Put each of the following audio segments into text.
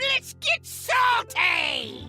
Let's get salty!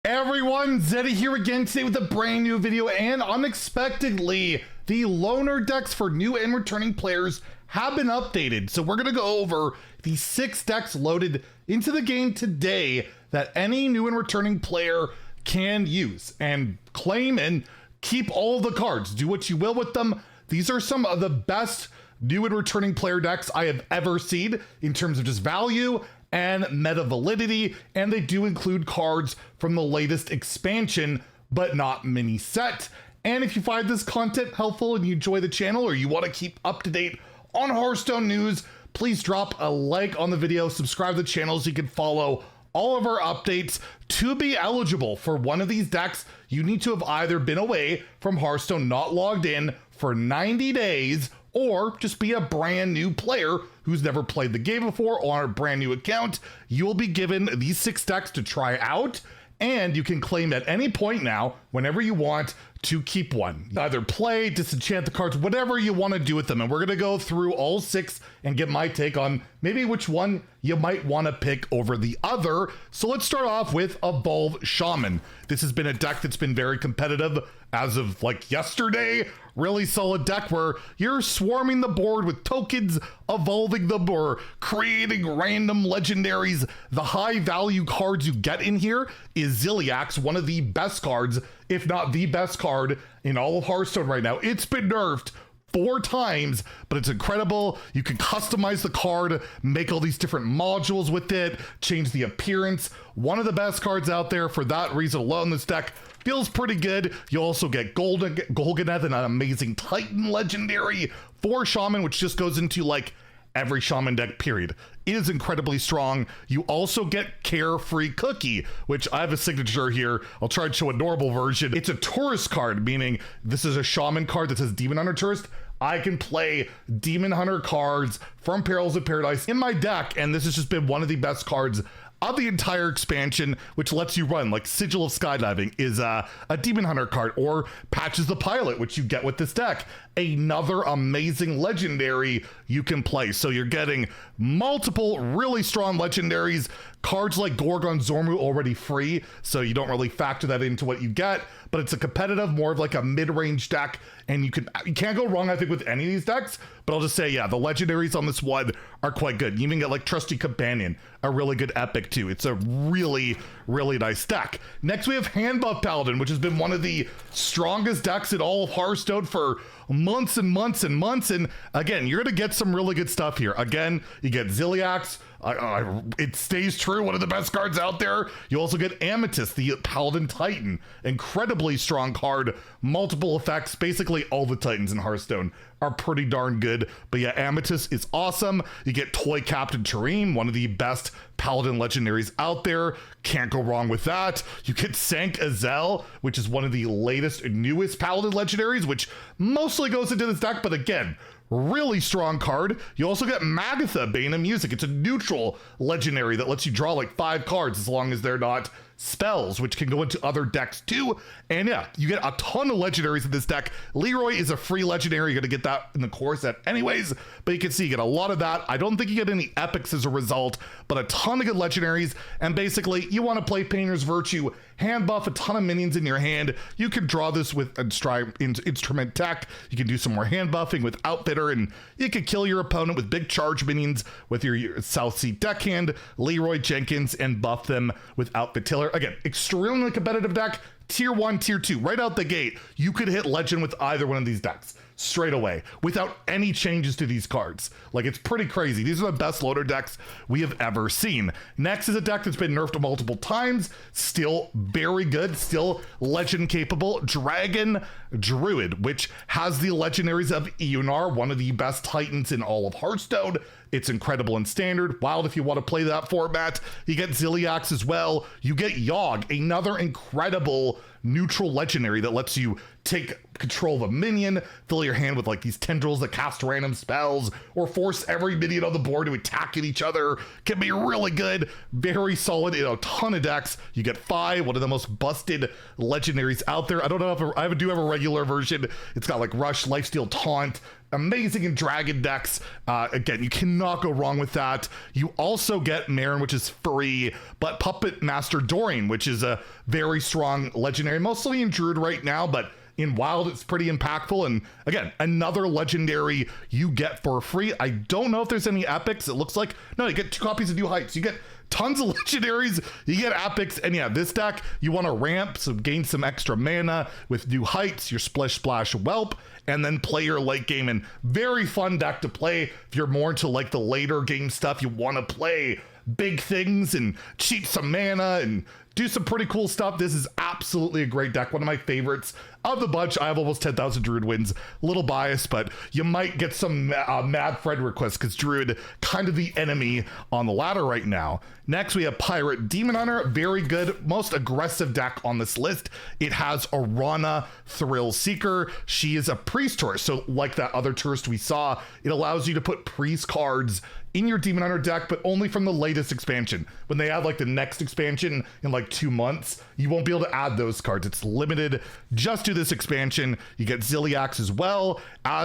Everyone, Zeddy here again today with a brand new video, and unexpectedly, the loner decks for new and returning players have been updated. So we're gonna go over the 6 decks loaded into the game today that any new and returning player can use and claim and keep all the cards. Do what you will with them. These are some of the best new and returning player decks I have ever seen in terms of just value and meta validity, and they do include cards from the latest expansion, but not mini set. And if you find this content helpful and you enjoy the channel, or you want to keep up to date on Hearthstone news, please drop a like on the video, subscribe to the channel so you can follow all of our updates. To be eligible for one of these decks, you need to have either been away from Hearthstone, not logged in for 90 days, or just be a brand new player who's never played the game before on a brand new account. You will be given these 6 decks to try out, and you can claim at any point now, whenever you want, to keep one. Either play, disenchant the cards, whatever you want to do with them. And we're going to go through all 6 and get my take on maybe which one you might want to pick over the other. So let's start off with Evolve Shaman. This has been a deck that's been very competitive as of like yesterday. Really solid deck where you're swarming the board with tokens, evolving them, or creating random legendaries. The high value cards you get in here is Zilliax, one of the best cards, if not the best card in all of Hearthstone right now. It's been nerfed 4 times, but it's incredible. You can customize the card, make all these different modules with it, change the appearance. One of the best cards out there. For that reason alone, this deck feels pretty good. You also get Golganeth, and an amazing Titan legendary for Shaman, which just goes into like every Shaman deck, period. It is incredibly strong. You also get Carefree Cookie, which I have a signature here. I'll try and show a normal version. It's a tourist card, meaning this is a Shaman card that says Demon Hunter Tourist. I can play Demon Hunter cards from Perils of Paradise in my deck, and this has just been one of the best cards of the entire expansion, which lets you run like Sigil of Skydiving is a Demon Hunter card, or Patches the Pilot, which you get with this deck. Another amazing legendary you can play. So you're getting multiple really strong legendaries. Cards like Gorgon Zormu already free, so you don't really factor that into what you get, but it's a competitive, more of like a mid-range deck, and you can't go wrong, I think, with any of these decks. But I'll just say, yeah, the legendaries on this one are quite good. You even get like Trusty Companion, a really good epic too. It's a really, really nice deck. Next we have Handbuff Paladin, which has been one of the strongest decks in all of Hearthstone for months and months and months. And again, you're gonna get some really good stuff here. Again, you get Zilliax. It stays true, one of the best cards out there. You also get Amethyst, the Paladin Titan. Incredibly strong card, multiple effects. Basically all the Titans in Hearthstone are pretty darn good. But yeah, Amethyst is awesome. You get Toy Captain Tareem, one of the best Paladin legendaries out there. Can't go wrong with that. You get Sank Azel, which is one of the latest, newest Paladin legendaries, which mostly goes into this deck, but again, really strong card. You also get Magatha, Bane of Music. It's a neutral legendary that lets you draw like 5 cards as long as they're not spells, which can go into other decks too. And yeah, you get a ton of legendaries in this deck. Leroy is a free legendary. You're gonna get that in the core set anyways, but you can see you get a lot of that. I don't think you get any epics as a result, but a ton of good legendaries. And basically, you want to play Painter's Virtue, hand buff a ton of minions in your hand. You can draw this with Instrument Tech. You can do some more hand buffing with Outfitter, and you can kill your opponent with big charge minions with your South Sea deckhand, Leroy Jenkins, and buff them with Outfit Tiller. Again, extremely competitive deck. Tier 1, Tier 2, right out the gate, you could hit Legend with either one of these decks straight away without any changes to these cards. Like, it's pretty crazy. These are the best loader decks we have ever seen. Next is a deck that's been nerfed multiple times, still very good, still legend capable, Dragon Druid, which has the legendaries of Eonar, one of the best Titans in all of Hearthstone. It's incredible in Standard. Wild if you want to play that format. You get Zilliax as well. You get Yogg, another incredible neutral legendary that lets you take control of a minion, fill your hand with like these tendrils that cast random spells, or force every minion on the board to attack at each other. Can be really good, very solid in a ton of decks. You get 5, one of the most busted legendaries out there. I don't know if I do have a regular version. It's got like Rush, Lifesteal, Taunt, amazing in dragon decks. Again, you cannot go wrong with that. You also get Marin, which is free, but Puppet Master Dorian, which is a very strong legendary, mostly in Druid right now, but in Wild, it's pretty impactful. And again, another legendary you get for free. I don't know if there's any epics. It looks like, no, you get 2 copies of New Heights. You get tons of legendaries, you get epics, and yeah, this deck, you want to ramp, so gain some extra mana with New Heights, your Splish Splash Whelp, and then play your late game. And very fun deck to play if you're more into like the later game stuff. You want to play big things and cheat some mana and do some pretty cool stuff. This is absolutely a great deck. One of my favorites of the bunch. I have almost 10,000 Druid wins. A little biased, but you might get some Mad Fred requests because Druid kind of the enemy on the ladder right now. Next, we have Pirate Demon Hunter. Very good, most aggressive deck on this list. It has Arana Thrill Seeker. She is a priest tourist. So like that other tourist we saw, it allows you to put priest cards in your Demon Hunter deck, but only from the latest expansion. When they add like the next expansion in like 2 months, you won't be able to add those cards. It's limited just to this expansion. You get Ziliax as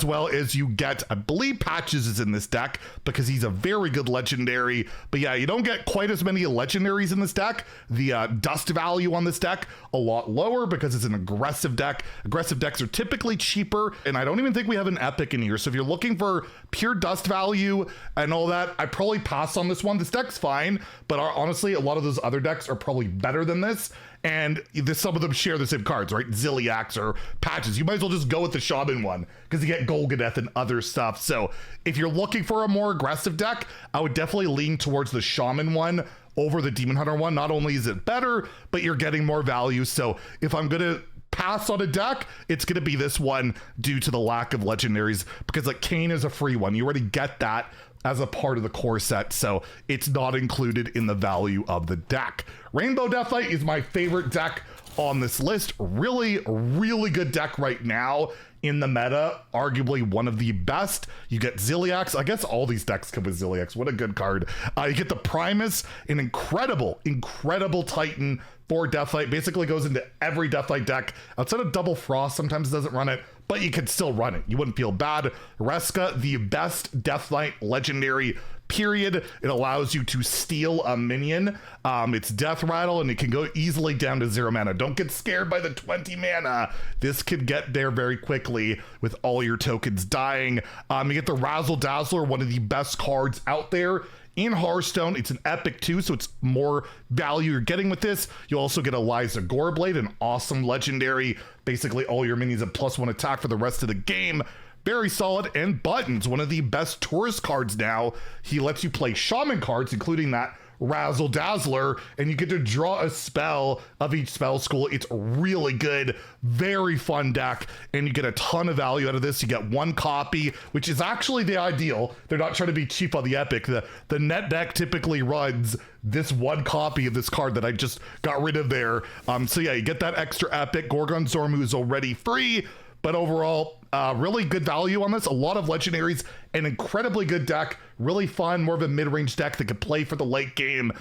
well as you get, I believe Patches is in this deck because he's a very good legendary. But yeah, you don't get quite as many legendaries in this deck. The dust value on this deck, a lot lower because it's an aggressive deck. Aggressive decks are typically cheaper, and I don't even think we have an epic in here. So if you're looking for pure dust value and all that, I probably pass on this one. This deck's fine, but honestly, a lot of those other decks are probably better than this. And some of them share the same cards, right? Ziliax or Patches. You might as well just go with the Shaman one because you get Golgadeth and other stuff. So if you're looking for a more aggressive deck, I would definitely lean towards the Shaman one over the Demon Hunter one. Not only is it better, but you're getting more value. So if I'm going to pass on a deck, it's going to be this one due to the lack of legendaries, because like Kayn is a free one. You already get that as a part of the core set, so it's not included in the value of the deck. Rainbow Deathlight is my favorite deck on this list. Really, really good deck right now in the meta. Arguably one of the best. You get Ziliax. I guess all these decks come with Ziliax. What a good card. You get the Primus, an incredible Titan for Deathlight. Basically goes into every Deathlight deck. Outside of Double Frost, sometimes it doesn't run it, but you can still run it. You wouldn't feel bad. Reska, the best Deathlight legendary, period. It allows you to steal a minion. It's Death Rattle, and it can go easily down to 0 mana. Don't get scared by the 20 mana. This could get there very quickly with all your tokens dying. You get the Razzle Dazzler, one of the best cards out there in Hearthstone. It's an epic too, so it's more value you're getting with this. You also get Eliza Goreblade, an awesome legendary. Basically all your minions have +1 attack for the rest of the game. Very solid. And Buttons, one of the best tourist cards now. He lets you play Shaman cards, including that Razzle Dazzler, and you get to draw a spell of each spell school. It's really good, very fun deck, and you get a ton of value out of this. You get 1 copy, which is actually the ideal. They're not trying to be cheap on the epic. The net deck typically runs this 1 copy of this card that I just got rid of there. So yeah, you get that extra epic. Gorgon Zormu is already free, but overall, really good value on this. A lot of legendaries, an incredibly good deck, really fun, more of a mid-range deck that can play for the late game.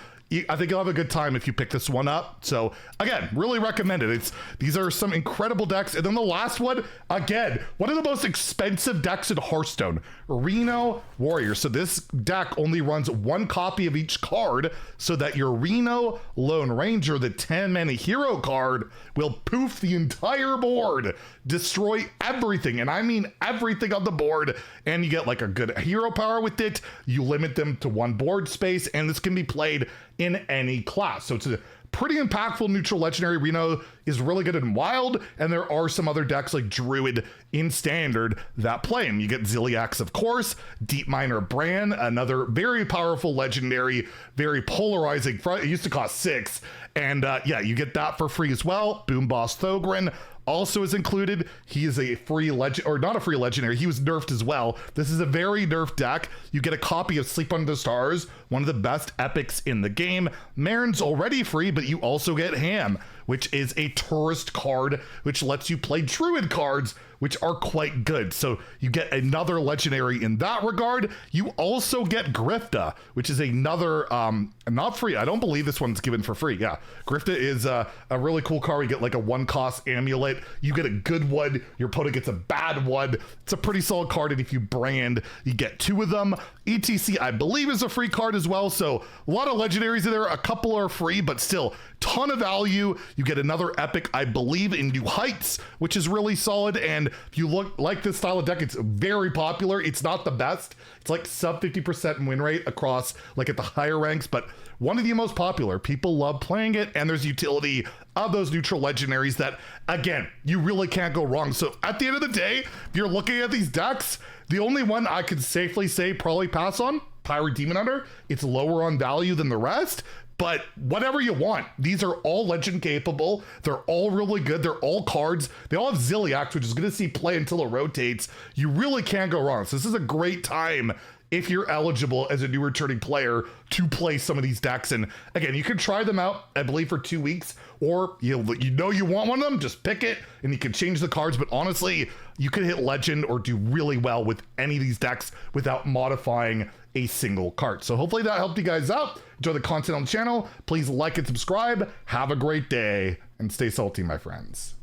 I think you'll have a good time if you pick this one up. So again, really recommend it. These are some incredible decks. And then the last one, again, one of the most expensive decks in Hearthstone, Reno Warrior. So this deck only runs 1 copy of each card, so that your Reno Lone Ranger, the 10 mana hero card, will poof the entire board, destroy everything, and I mean everything on the board, and you get like a good hero power with it. You limit them to 1 board space, and this can be played in any class. So it's a pretty impactful neutral legendary. Reno is really good in Wild, and there are some other decks like Druid in Standard that play him. You get Ziliax, of course, Deep Miner Bran, another very powerful legendary, very polarizing. It used to cost 6, and yeah, you get that for free as well. Boom Boss Thogrin also is included. He is a free legend, or not a free legendary. He was nerfed as well. This is a very nerfed deck. You get a copy of Sleep Under the Stars, one of the best epics in the game. Marin's already free, but you also get Ham, which is a tourist card, which lets you play druid cards, which are quite good. So you get another legendary in that regard. You also get Grifta, which is another, not free. I don't believe this one's given for free. Yeah, Grifta is a really cool card. You get like a 1-cost amulet. You get a good one. Your opponent gets a bad one. It's a pretty solid card, and if you brand, you get 2 of them. ETC, I believe, is a free card as well. So a lot of legendaries in there. A couple are free, but still ton of value. You get another epic, I believe, in New Heights, which is really solid. And if you look like this style of deck, it's very popular. It's not the best. It's like sub 50% win rate across like at the higher ranks, but one of the most popular. People love playing it, and there's utility of those neutral legendaries that, again, you really can't go wrong. So at the end of the day, if you're looking at these decks, the only one I could safely say probably pass on, Pirate Demon Hunter. It's lower on value than the rest, but whatever you want. These are all legend capable. They're all really good. They're all cards. They all have Zilliax, which is going to see play until it rotates. You really can't go wrong. So this is a great time if you're eligible as a new returning player to play some of these decks. And again, you can try them out, I believe, for 2 weeks, or you know you want one of them, just pick it and you can change the cards. But honestly, you could hit legend or do really well with any of these decks without modifying a single card. So hopefully that helped you guys out. Enjoy the content on the channel. Please like and subscribe. Have a great day and stay salty, my friends.